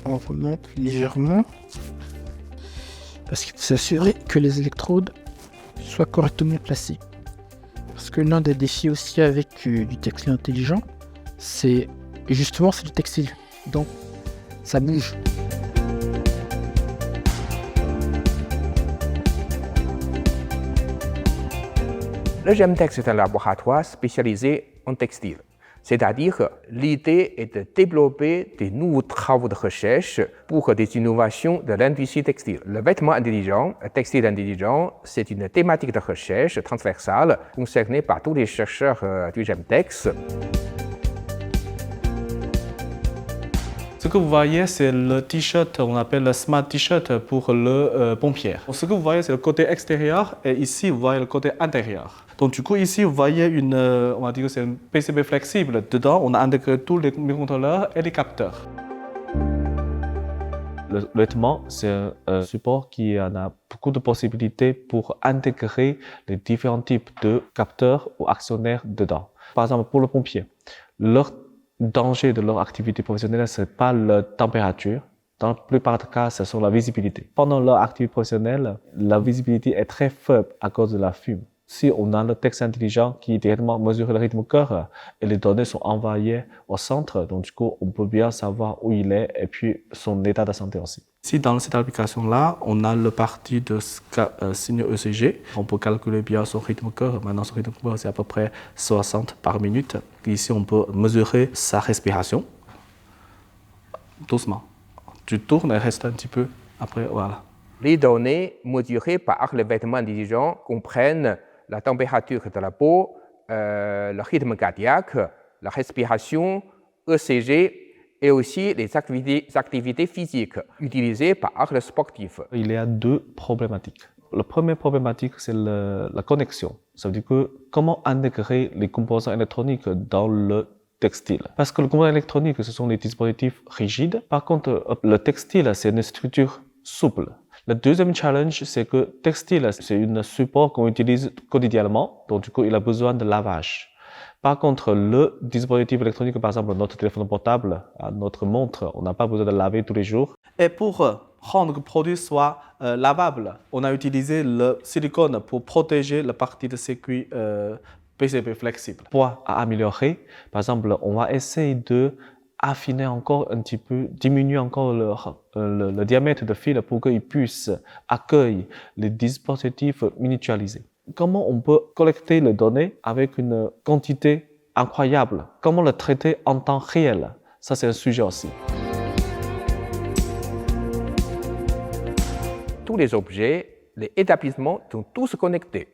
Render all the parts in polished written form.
On remonte légèrement parce qu'il faut s'assurer que les électrodes soient correctement placées. Parce que l'un des défis aussi avec du textile intelligent, c'est du textile. Donc, ça bouge. Le GEMTEX est un laboratoire spécialisé en textile. C'est-à-dire, l'idée est de développer des nouveaux travaux de recherche pour des innovations de l'industrie textile. Le vêtement intelligent, le textile intelligent, c'est une thématique de recherche transversale concernée par tous les chercheurs du GEMTEX. Ce que vous voyez, c'est le t-shirt, on appelle le smart t-shirt pour le pompier. Ce que vous voyez, c'est le côté extérieur et ici, vous voyez le côté intérieur. Donc du coup, ici, vous voyez on va dire que c'est un PCB flexible. Dedans, on a intégré tous les microcontrôleurs et les capteurs. Le vêtement, c'est un support qui en a beaucoup de possibilités pour intégrer les différents types de capteurs ou actionnaires dedans. Par exemple, pour le pompier, leur danger de leur activité professionnelle, ce n'est pas la température. Dans la plupart des cas, ce sont la visibilité. Pendant leur activité professionnelle, la visibilité est très faible à cause de la fumée. Si on a le texte intelligent qui directement mesure le rythme du cœur et les données sont envoyées au centre, donc du coup, on peut bien savoir où il est et puis son état de santé aussi. Ici, dans cette application-là, on a le parti de signaux ECG. On peut calculer bien son rythme cœur. Maintenant, son rythme cœur, c'est à peu près 60 par minute. Ici, on peut mesurer sa respiration. Doucement. Tu tournes et reste un petit peu. Après, voilà. Les données mesurées par les vêtements intelligents comprennent la température de la peau, le rythme cardiaque, la respiration, ECG et aussi les activités physiques utilisées par les sportifs. Il y a deux problématiques. La première problématique, c'est la connexion. Ça veut dire que comment intégrer les composants électroniques dans le textile. Parce que le composant électronique, ce sont des dispositifs rigides. Par contre, le textile, c'est une structure souple. Le deuxième challenge, c'est que le textile, c'est un support qu'on utilise quotidiennement, donc du coup, il a besoin de lavage. Par contre, le dispositif électronique, par exemple, notre téléphone portable, notre montre, on n'a pas besoin de laver tous les jours. Et pour rendre le produit soit lavable, on a utilisé le silicone pour protéger la partie de circuit PCB flexible. Pour améliorer, par exemple, on va essayer de affiner encore un petit peu, diminuer encore le diamètre de fil pour qu'ils puissent accueillir les dispositifs miniaturisés. Comment on peut collecter les données avec une quantité incroyable? Comment le traiter en temps réel? Ça, c'est un sujet aussi. Tous les objets, les établissements sont tous connectés.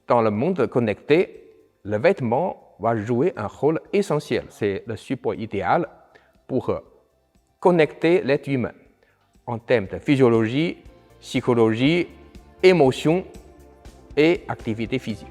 Dans le monde connecté, le vêtement va jouer un rôle essentiel. C'est le support idéal pour connecter l'être humain en termes de physiologie, psychologie, émotion et activité physique.